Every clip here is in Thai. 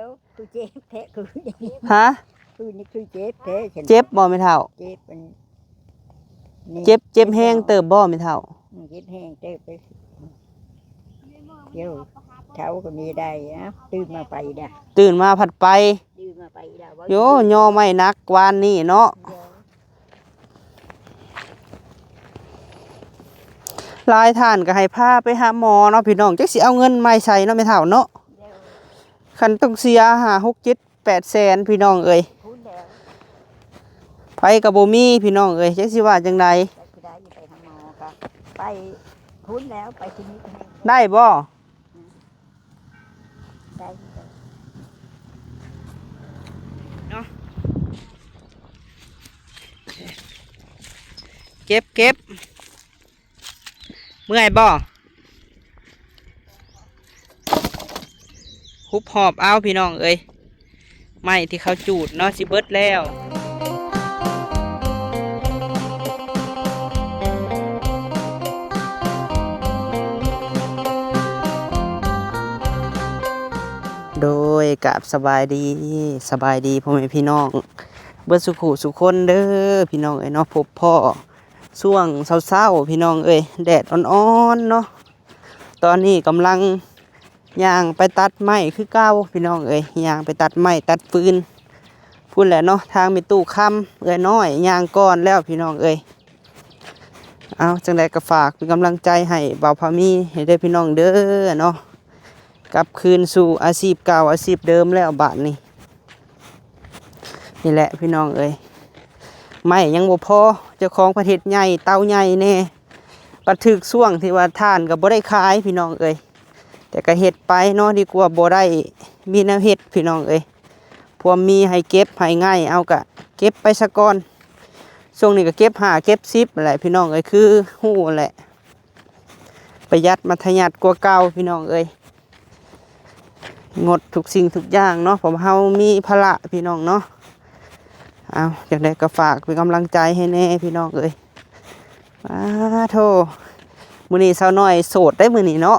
ยวคือเจ็บแท้คือฮะคือนี่คือเจ็บแท้เจ็บบ่ไม่เท่าเจ็บมันเจ็บแห้งเติบบ่ไม่เท่าเจ็บแห้งเจ็บไปเดี๋ยวเช้าก็มีได้นะตื่นมาไปนะตื่นมาผัดไปตื่นมาไปโยย่อไม่นักวานนี่เนาะลายท่านก็ให้พาไปหาหมอเนาะพี่น้องจักสิเอาเงินไม่ใส่เนาะไม่เท่าเนาะคันต้องเสีย5 6 7 8แสนพี่น้องเอ้ยไปกับบ่มีพี่น้องเอ้ยจักสิว่าจังไดไปทุนแล้วไปที่นี่ได้บ่เนาะเก็บเมื่อยบ่ฮุบหอบเอาพี่น้องเอ้ยไม้ที่เขาจูดเนาะสิเบิดแล้วโดยกับสบายดีพ่อแม่พี่น้องเบิดสุขุสุคนเด้อพี่น้องเอ้ยเนาะพบพ่อช่วงเช้าๆพี่น้องเอ้ยแดดอ่อนๆเนาะตอนนี้กำลังย่างไปตัดไม้คือเก้าพี่น้องเอ้ยย่างไปตัดไม้ตัดฟืนพูดแหละเนาะทางมีตู้ค่ำเอ้ยน้อยย่างก้อนแล้วพี่น้องเอ้ยเอาจังใดก็ฝากเป็นกำลังใจให้บ่าวพามีให้ได้พี่น้องเด้อเนาะกลับคืนสู่อาชีพเก่าอาชีพเดิมแล้วบาทนี้นี่แหละพี่น้องเอ้ยไม่ยังบ่พอเจ้าของประเทศใหญ่เตาใหญ่แน่ประทึกช่วงที่ว่าท่านก็บ่ได้ขายพี่น้องเอ้ยแต่ก็เฮ็ดไปเนาะดีกว่าบ่ได้มีแนวเฮ็ดพี่น้องเอ้ยพวกมีให้เก็บให้ง่ายเอากะเก็บไปซะก่อนช่วงนี้ก็เก็บ5เก็บ10อะไรพี่น้องเอ้ยคือฮู้แหละประหยัดมัธยัสถ์กว่าเก่าพี่น้องเอ้ยงดทุกสิ่งทุกอย่างเนาะผมเฮามีภาระพี่น้องเนาะเอาจากใดก็ฝากเป็นกำลังใจให้แน่พี่น้องเอ้ยโธ่มื้อนี้สาวน้อยโสดได้มื้อนี้เนาะ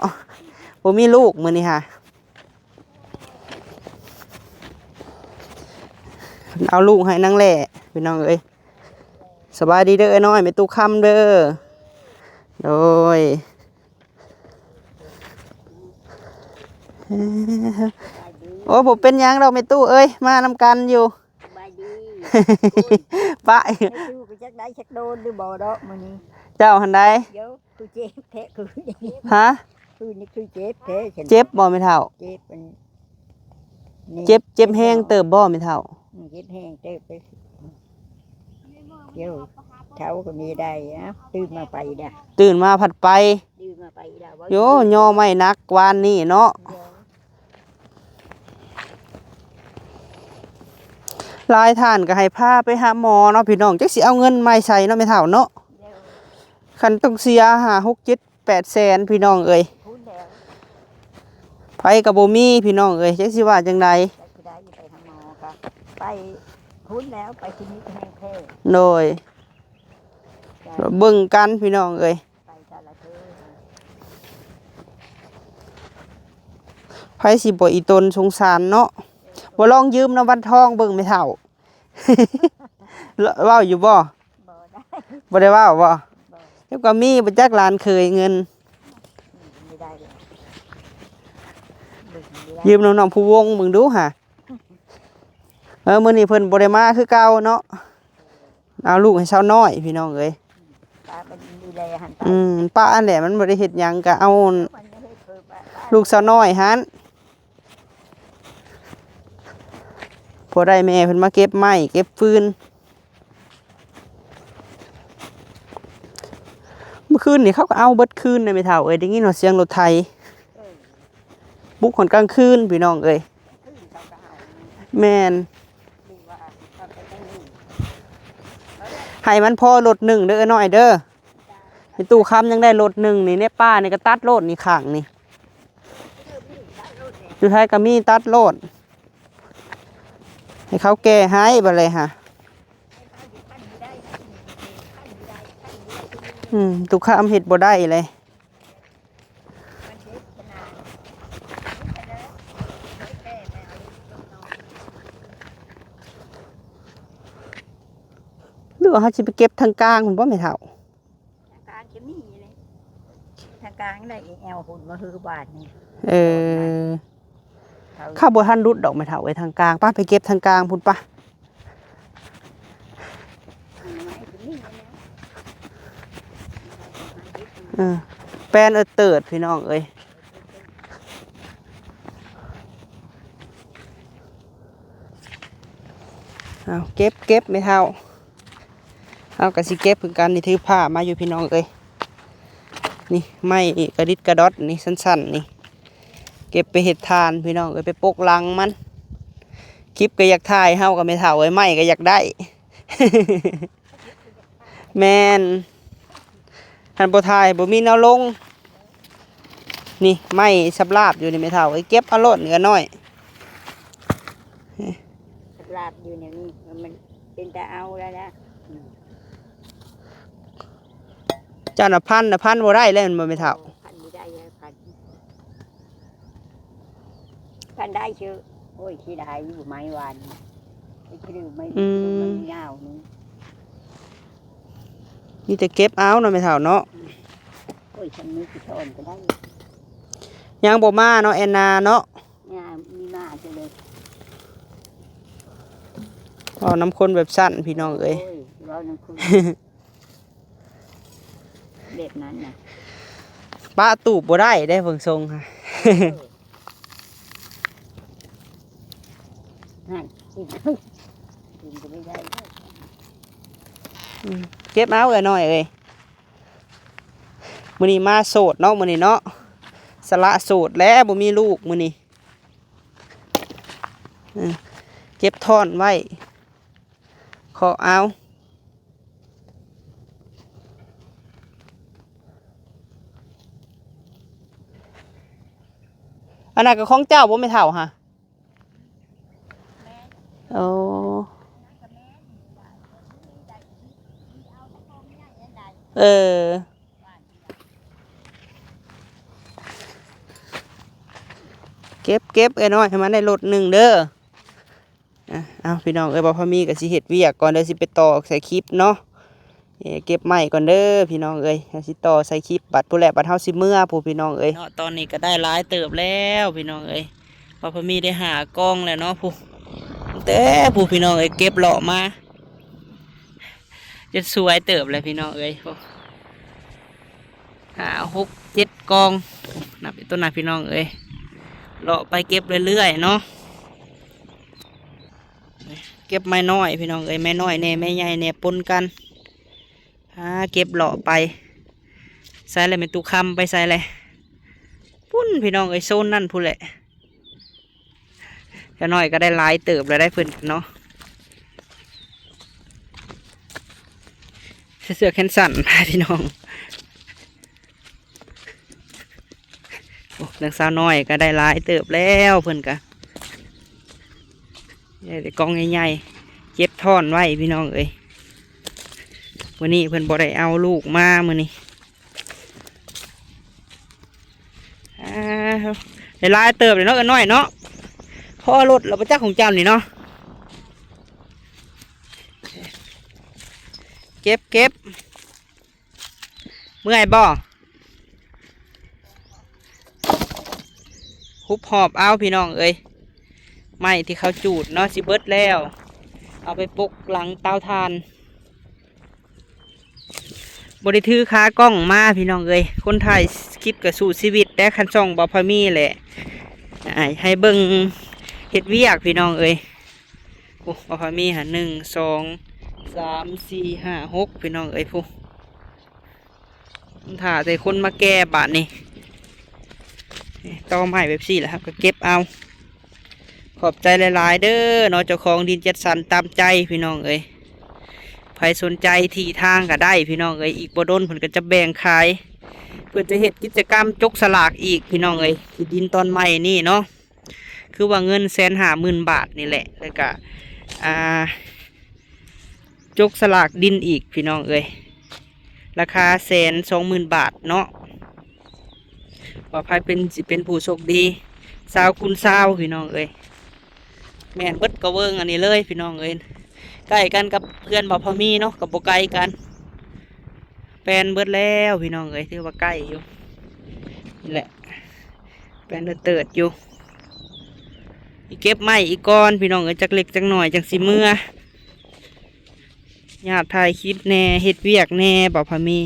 บ่มีลูกมื้อนี้ค่ะเอาลูกให้นางแหล่พี่น้องเอ้ยสบายดีเด้อน้อยไม่ตู้ค่ำเด้อโดยโอ้ผมเป็นยังเราไม่ตู้เอ้ยมานำกันอยู่ปะจักได้จักโดนหรือบ่ดอกมื้อนี้เจ้าหันได้เดี๋ยวคือเจ็บแท้คือฮะคือนี่คือเจ็บแท้เจ็บบ่ไม่เท่าเจ็บมันเจ็บแห้งเติบบ่ไม่เท่าเจ็บแห้งเจ็บไปเดี๋ยวเช้าก็มีได้นะตื่นมาไปนะตื่นมาผัดไปตื่นมาไปโยย่อไม่นักวานนี่เนาะลายท่านก็ให้พาไปหาหมอเนาะพี่น้องจักสิเอาเงินไม่ใส่เนาะไม่เท่าเนาะคันต้องเสีย5 6 7 8แสนพี่น้องเอ้ยไปกับบ่มีพี่น้องเอ้ยจักสิว่าจังไดไปทุนแล้วไปที่นี่แห้งแท้โดยเบิ่งกันพี่น้องเอ้ยไผสิบ่อีตนสงสารเนาะบ่ลองยืมน้ำวันทองเบิ่งไม่เท่าเว้าอยู่บ่บ่ได้เว้าบ่แล้วก็มีบ่จักหลานเคยเงินยืมน้องๆผู้วงมึงดูหะมื้อนี้เพิ่นบ่ได้มาคือเก่าเนาะเอาลูกให้เช้าน้อยพี่น้องเอ้ยป้าอันแหละมันบ่ได้เฮ็ดหยังก็เอาลูกเช้าน้อยหันพอได้แม่เพิ่นมาเก็บไม้เก็บฟืนเมื่อคืนนี่เขาก็เอาเบิดคืนเลยไม่เท่าเอ้ยได้ยินเสียงรถไถบุกคนกลางคืนพี่น้องเอ้ยแม่นให้มันพอรถหนึ่งเด้อน้อยเด้อในตู้ค้ำยังได้รถหนึ่งนี่ในป้านี่ก็ตัดโลดนี่ขังนี่อยู่ไทยก็มีตัดโลดให้เขาแก้ให้บ่เลยค่ะตู้ค้ำเห็ดบ่ได้เลย ว่าเขาสิไปเก็บทางกลางผมบ่แม่เฒ่า ทางกลางจะมีเลยทางกลางได้แอลหุ่นมาฮือบาทนี่ เออข้าวบ่ทันรุดดอกแม่เฒ่าไว้ทางกลางป้าไปเก็บทางกลางพุ่นป่ะแปลนเติดพี่น้องเอ้ยเอาเก็บไม่เท่าเอากระสิเก็บคือกันนี่ถือผ้ามาอยู่พี่น้องเอ้ยนี่ไม้กระดิดกระดอดนี่สั้นๆนี่เก็บไปเห็ดทานพี่น้องเอ้ยไปปกลังมันคลิปก็อยากถ่ายเฮาก็ไม่เท่าไอ้ไม้ก็อยากได้ แมนหันบ่ถ่ายบ่มีแนวลงนี่ไม้สับลาบอยู่นี่ไม่เท่าไอ้เก็บเอาโลดเหนือน้อย ลาบอยู่ในนี้มันเป็นตาเอาแล้วนะ เจ้าน่ะพันบ่ได้แล้วมันบ่ไม่เท่า พันไม่ได้ยังพันได้เชื่อโอ้ยที่ได้อยู่ไม้วันไม่คิดดูไม่ยาวนี่ นี่จะเก็บเอาเนาะไม่เท่าเนาะ โอ้ยฉันไม่คิดถอนก็ได้ ยังบ่มาเนาะแอนนาเนาะ เนี่ยมีมาจะเลย เอาน้ำคนแบบสั้นพี่น้องเอ้ย เราน้ำคุณเด็ดนั้นนะ ป้าตูบบ่ได้ได้เบิ่งทรงค่ะ นั่นกินก็ไม่ได้ เก็บเอาเอ้ยน้อยเอ้ยมื้อนี้มาโสดเนาะมื้อนี้เนาะสละโสดแล้วบ่มีลูกมื้อนี้เก็บท่อนไว้ขอเอาอันนั้นก็ของเจ้าบ่แม่เฒ่าค่ะโอ้เออเก็บไอ้น้อยให้มันได้รถหนึ่งเด้อเอาพี่น้องบ่พอมีก็สิเฮ็ดเวียกก่อนเด้อสิไปต่อใส่คลิปเนาะเก็บไม้ก่อนเด้อพี่น้องสิต่อใส่คลิปบัดผู้แลบัดเฮาสิเมื่อผู้พี่น้องเนาะตอนนี้ก็ได้หลายเติบแล้วพี่น้องพอมีได้หากล้องแล้วเนาะผู้แต่ผู้พี่น้องเก็บเลาะมาจะสวยเติบเลยพี่น้อง5 6 7กองนับต้นหน้าพี่น้องเลาะไปเก็บเรื่อยๆเนาะเก็บไม้น้อยพี่น้องไม้น้อยแน่ไม้ใหญ่แน่ปนกันเก็บเลาะไปใส่อะไรเป็นตุคำไปใส่อะไรปุ้นพี่น้องโซนนั่นพูดแหละแค่น้อยก็ได้หลายเติบแล้วได้เพิ่นเนาะเสื้อแขนสั้นพี่น้องโอ้นักสาวน้อยก็ได้หลายเติบแล้วเพิ่นกะกองใหญ่ๆเก็บท่อนไว้พี่น้องวันนี้เพิ่นบ่ได้เอาลูกมามื้อนี้ได้หลายเติบเลยเนาะน้อยเนาะพ่อรถเราประจักษ์ของเจ้านี่เนาะเก็บเมื่อยบ่หุบหอบเอาพี่น้องไม้ที่เขาจูดเนาะสิเบิดแล้วเอาไปปกหลังเตาถ่านบริถือขากล้องมาพี่น้องคนถ่ายคลิปกับสู่ชีวิตและคันช่องบอพามีแหละให้เบิ่งเฮ็ดเวียกพี่น้องโอ้บอพามี1 2 3 4 5 6พี่น้องผู้ถ่าแต่คนมาแก้บาทนี่ต่อไม้แบบสี่แหละครับก็เก็บเอาขอบใจหลายๆเด้อเนาะเจ้าของดินจัดสรรตามใจพี่น้องใครสนใจที่ทางก็ได้พี่น้องอีกบ่ดนเพิ่นก็จะแบ่งขายเพื่อจะเฮ็ดกิจกรรมจกสลากอีกพี่น้องที่ดินตอนใหม่นี่เนาะคือว่าเงิน150,000 บาทนี่แหละแล้วก็จกสลากดินอีกพี่น้องราคา120,000 บาทเนาะว่าใครเป็นผู้โชคดี20 คูณ 20พี่น้องแม่นเบิดกระเวิงอันนี้เลยพี่น้องก ล้กันกับเพื่อนบ่พอมีเนาะกับบ่ไกลกันแปลนเบิดแล้วพี่น้องเอ้ยถือว่าใกล้อยู่นี่แหละแปลนเติดอยู่อีเก็บไม้อีกก้อนพี่น้องเอ้ยจักเล็กจักหน่อยจังสิเมื่อญาติถ่ายคลิปแน่เฮ็ดเวียกแน่บ่พอมี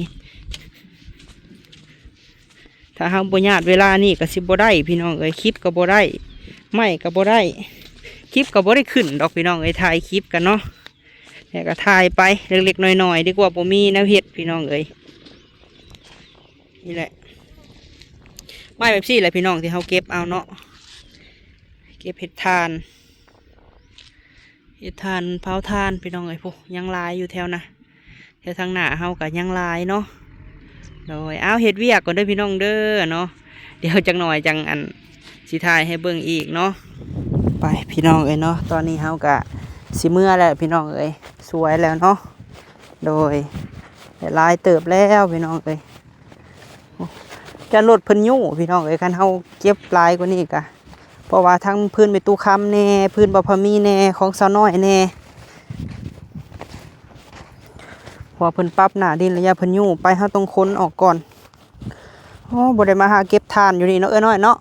ถ้าเฮาบ่ญาติเวลานี่ก็สิบ่ได้พี่น้องเอ้ยคลิปก็บ่ได้ไม้ก็บ่ได้คลิปก็บ่ได้ขึ้นดอกพี่น้องเอ้ยถ่ายคลิปกันเนาะแต่ก็ถ่ายไปเล็กๆน้อยๆดีกว่าบ่มีแนวเฮ็ดพี่น้องเอ้ยนี่แหละไม้แบบซี่แหละพี่น้องที่เฮาเก็บเอาเนาะเก็บเห็ดทานเผาทานพี่น้องเอ้ยพวกยังลายอยู่แถวนะแถวทางหน้าเฮากับยังลายเนาะโดยเอาเห็ดเวียกก่อนเด้อพี่น้องเด้อเนาะเดี๋ยวจังหน่อยจังอันสิถ่ายให้เบิ่งอีกเนาะไปพี่น้องเอ้ยเนาะตอนนี้เฮากะสิเมื่อแล้วพี่น้องเอ้ยสวยแล้วเนาะโดยลายเติบแล้วพี่น้องเอ้ยจะลดเพิ่นยู่พี่น้องเอ้ยคันเฮาเก็บลายกว่านี้กะเพราะว่าทั้งพื้นไปตู้คำแน่พื้นบ่พอมีแน่ของสาวน้อยแน่พอเพิ่นปรับหน้าดินระยะเพิ่นยู่ไปเฮาต้องค้นออกก่อนโอ้บ่ได้มาหาเก็บทานอยู่นี่เนาะน้อยเนาะ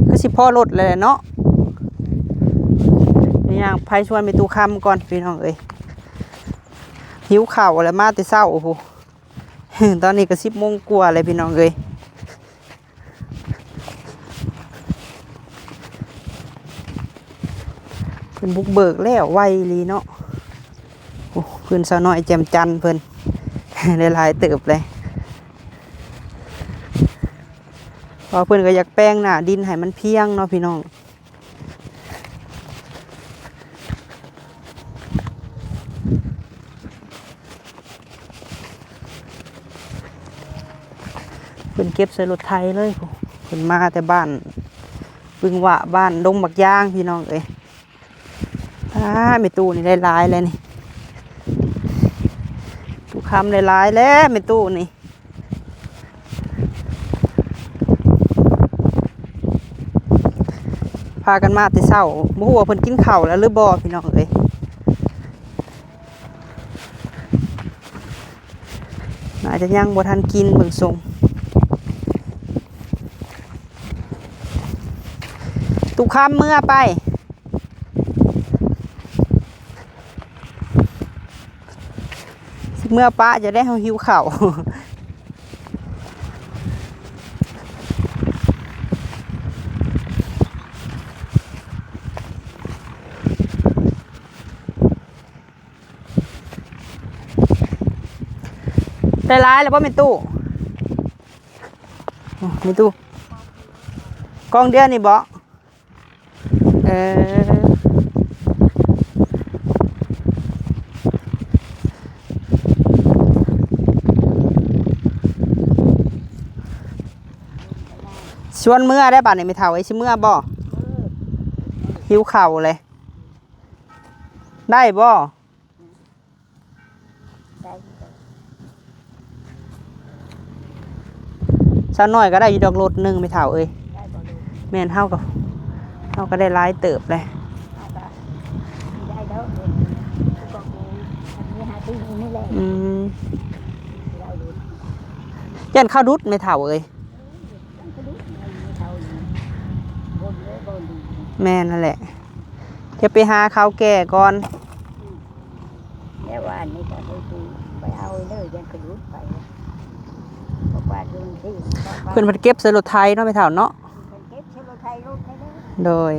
ก็สิพอลดเลยเนาะอย่างไผชวนไปตู้คำก่อนพี่น้องเอ้ยหิวข้าวแล้วมาแต่เช้าโอ้โหตอนนี้ก็10 โมงกว่าเลยพี่น้องเอ้ยเพิ่นบุกเบิกแล้วไวลีเนาะโอ้เพิ่นสาวน้อยแจ่มจันเพิ่น ได้หลายเติบเลยพอเพิ่นก็อยากแป้งหน้าดินให้มันเพียงเนาะพี่น้องเพิ่นเก็บใส่รถไถเลยเพิ่นมาแต่บ้านปึงวะบ้านดงบักย่างพี่น้องเอ้ยไม่ตู้นี่ได้หลายเลยนี่ตู้คำได้หลายแล้วไม่ตู้นี่พากันมาแต่เช้าบ่ฮู้ว่าเพิ่นกินข้าวแล้วหรือบ่พี่น้องเอ้ยน่าจะยังบ่ทันกินเบิ่งทรงตู้คำเมื่อไปเมื่อป้าจะได้เฮาหิวข้าวได้ร้ายแล้วป่ะไม่ตู้ไม่ตู้กองเดียวนี่บ่ชวนเมื่อได้ป่ะเนี่ยไม่เท่าไอ้ชิเมื่อบ่หิวเข่าเลยได้บ่สักหน่อยก็ได้อยู่ดอกรถหนึ่งไม่เท่าเอ้ยแม่นเท่ากับเท่าก็ได้ร้ายเติบเลยยันข้าวดุดไม่เท่าเอ้ยแม่นั่นแหละจะไปหาข้าวแก่ก่อนแล้วว่านี่ก็ไปเอาเลยยังกระดุดไปบอกว่าดูที่เพิ่นเก็บใส่รถไถเนาะไม่เท่าเนาะเก็บใส่รถไถรถไถโดย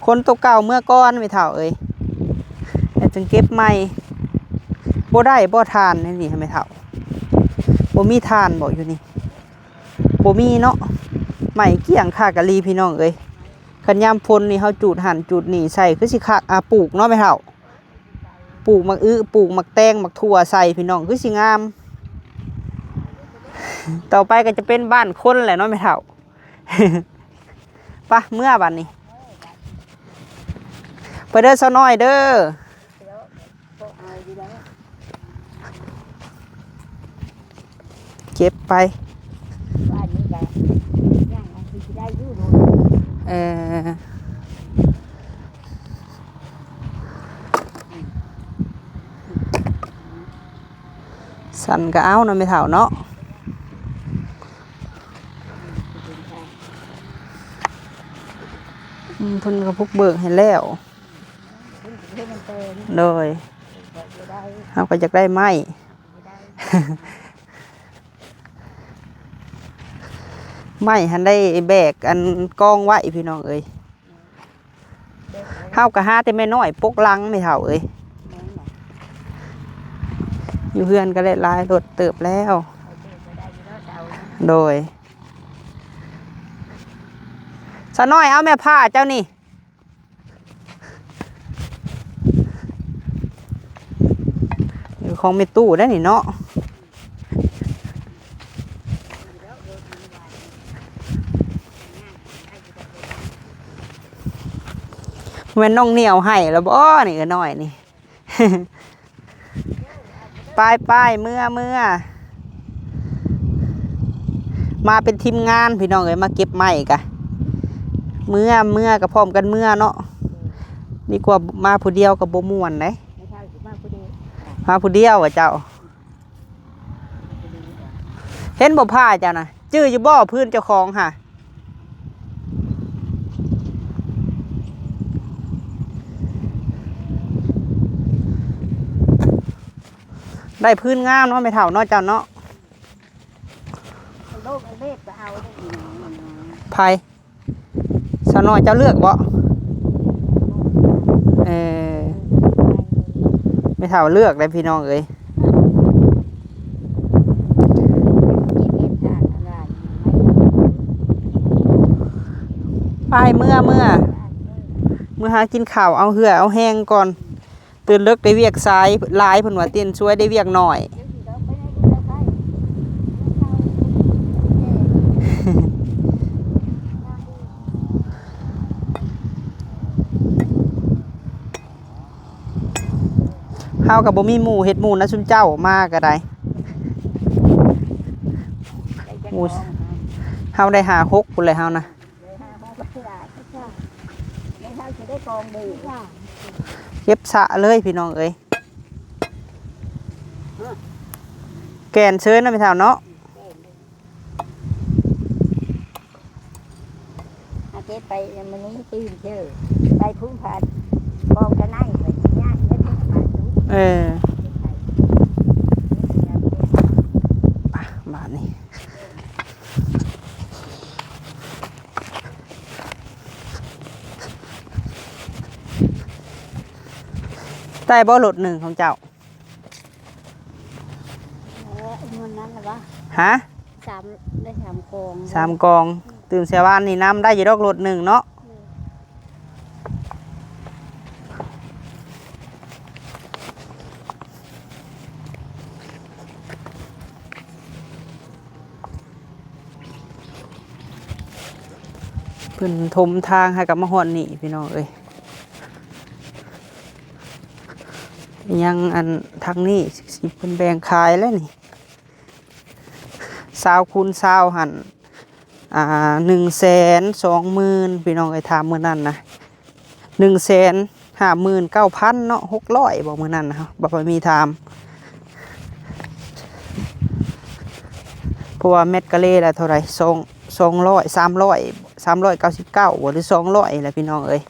คนตัวเก่าเมื่อก้อนไม่เท่าเอ้ยแต่จึงเก็บใหม่บ่ได้บ่ทานนี่ไม่เท่าบ่มีทานบ่อยู่นี่บ่มีเนาะใหม่เกี่ยงค่ากะลีพี่น้องเอ้ยคันยามพลนี่เฮาจูดหั่นจูดนี่ใส่คือสิคักปลูกเนาะไม่เท่าปลูกมักปลูกมักแตงมักถั่วใส่พี่น้องคือสิงามต่อไปก็จะเป็นบ้านคนแหละเนาะไม่เท่า ปะเมื่อบัดนี้ไปเด้อซะน้อยเด้อเก็บไปบ้านนี้ก็ เออสันก็เอาเนาะไม่เท่าเนาะเพิ่นก็พุกเบิกให้แล้วโดยเฮาก็อยากได้ไม้ ไม้หันได้แบกอันกองไว้พี่น้องเอ้ยเฮาก็หาแต่แม่น้อยปกลังไม่เท่าเอ้ยอยู่เฮือนก็ได้หลายรถเติบแล้วโดยสะน้อยเอาแม่ผ้าเจ้านี่อยู่ของแม่ตู้ได้นี่เนาะแม่น้องเหนียวให้แล้วบ่นี่ก็น้อยนี่ ไปเมื่อมาเป็นทีมงานพี่น้องเอ้ยมาเก็บไม้กะเมื่อกับพร้อมกันเมื่อเนาะดีกว่ามาผู้เดียวกับบ่ม่วนเด้มาผู้เดียวอ่ะเจ้าเห็นบ่ผ้าเจ้าน่ะจื้ออยู่บ่พื้นเจ้าของค่ะได้พื้นงามเนาะไม่เท่าเนาะเจ้าเนาะไผ่สาวน้อยเจ้าเลือกบ่ไม่เท่าเลือกเลยพี่น้องเอ้ยไปเมื่อหากินข้าวเอาเหือเอาแห้งก่อนตื่นเลิกได้เวียกซ้ายลายเพิ่นว่าเตียนช่วยได้เวียกหน่อยเฮากับบ่มีหมู่เฮ็ดหมู่นะซุมเจ้ามาก็ได้หมู่เฮาได้5-6พุ่นเลยเฮานะเก็บสะเลยพี่น้องเอ้ยแกนเชิญนะพี่สาวเนาะอาเก็บไปมันนี้ตื่นเชื่อไปพุ่งผ่านกองจะนั่งไปย่างแล้วพุ่งผ่านบาทนี้ได้บ่รถหนึ่งของเจ้ามันนั้นหรอวะฮะได้3 กอง3 กองตื่นเช้าวันนี่น้ำได้อยู่ดอกรถหนึ่งเนาะเพิ่นถมทางให้กับมะฮอนนี่พี่น้องเอ้ยยังอันทางนี้สิเพิ่นแบ่งขายแล้วนี่20 คูณ 20หั่น120,000พี่น้องไอ้ถามมื้อนั้นนะ159,000เนาะ600บอกมื้อนั้นนะครับบ่มีถามเพราะว่าเม็ดกะเล่ละเท่าไหร่200 399บ่หรือ200แหละพี่น้องเอ้ย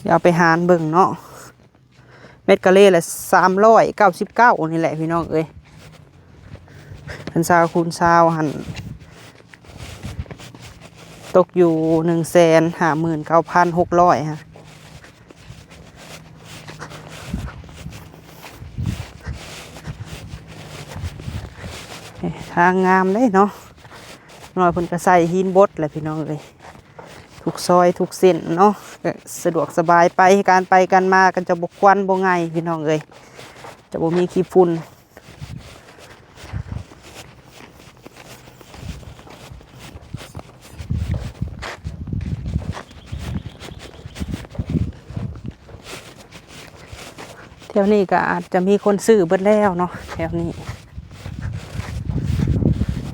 อย่าไปหารเบิ่งเนาะเม็ดกะเล่ละ399นี่แหละพี่น้องเอ้ยหัน20 คูณ 20หั่นตกอยู่159,600ฮะทางงามเลยเนาะหน่อยเพิ่นก็ใส่หินบดแหละพี่น้องเอ้ยทุกซอยทุกเส้นเนาะสะดวกสบายไปการไปกันมากันจะบ่ควันบ่ไงพี่น้องเอ้ยจะบ่มีขี้ฝุ่นแถวนี้ก็อาจจะมีคนซื้อเบิดแล้วเนาะแถวนี้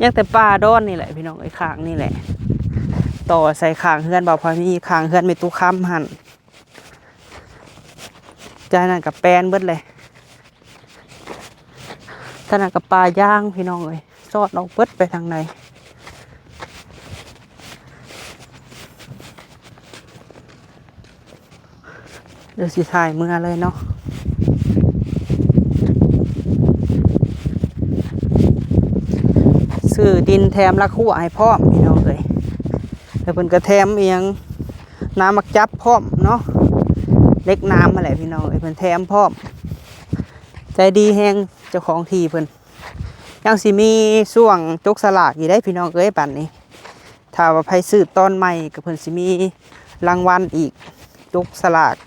ยังแต่ป่าดอนนี่แหละพี่น้องไอ้ข้างนี่แหละ ต่อใส่ข้างเฮือนบ่พอมีข้างเฮือนไม่ตู้ค้ำหั่นจากนั้นก็แปลนเบิดเลยจากนั้นก็ปลาย่างพี่น้องเอ้ยซอดออกเบิดไปทางในเดี๋ยวสิถ่ายมือเลยเนาะซื้อดินแถมละคู่ให้พร้อมพี่น้องเลยแล้วเพิ่นก็แถมเอียงน้ำมักจับพร้อมเนาะเล็กน้ำมาแหละพี่น้องเพิ่นแถมพร้อมใจดีแฮงเจ้าของที่เพิ่นยังสิมีช่วงจกสลากอยู่ได้พี่น้องเอ้ยป่านนี้ถ้าว่าไผซื้อตอนใหม่ก็เพิ่นสิมีรางวัลอีกจกสลาก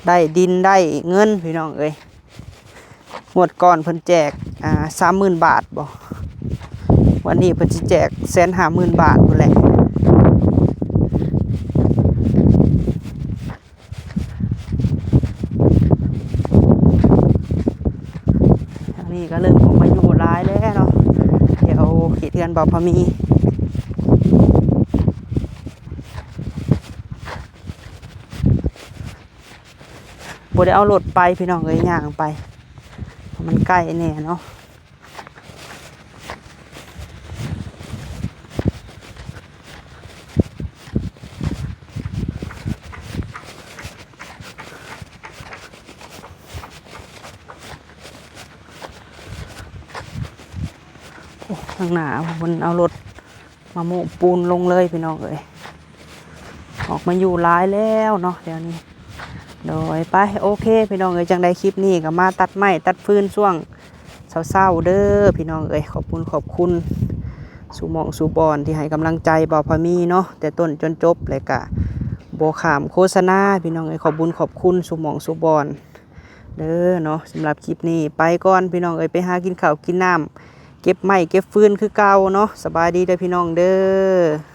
ได้ดินได้เงินพี่น้องเอ้ยงวดก่อนเพิ่นแจก30,000 บาทบ่วันนี้เพิ่นสิแจก150,000 บาทพุ่นแหละทางนี้ก็เริ่มออกมาอยู่ร้ายแล้วเนาะเดี๋ยวเขตเทือนบ่พอมีบ่ได้เอารถไปพี่น้องเอ้ยย่างไปมันใกล้แน่เนาะข้างหน้ามันเอารถมาโมปูนลงเลยพี่น้องเอ้ยออกมาอยู่ร้ายแล้วเนาะเดี๋ยวนี้โดยไปโอเคพี่น้องเอ้ยจังได้คลิปนี้ก็มาตัดไม้ตัดฟืนช่วงเศร้าๆเด้อพี่น้องเอ้ยขอบคุณสู่หมองสู่บอนที่ให้กำลังใจบ่าวพามีเนาะแต่ต้นจนจบเลยกะโบขามโฆษณาพี่น้องเอ้ยขอบคุณสู่หมองสู่บอนเด้อเนาะสำหรับคลิปนี้ไปก่อนพี่น้องเอ้ยไปหากินข้าวกินน้ำเก็บไม้เก็บฟืนคือเก่าเนาะสบายดีเด้อพี่น้องเด้อ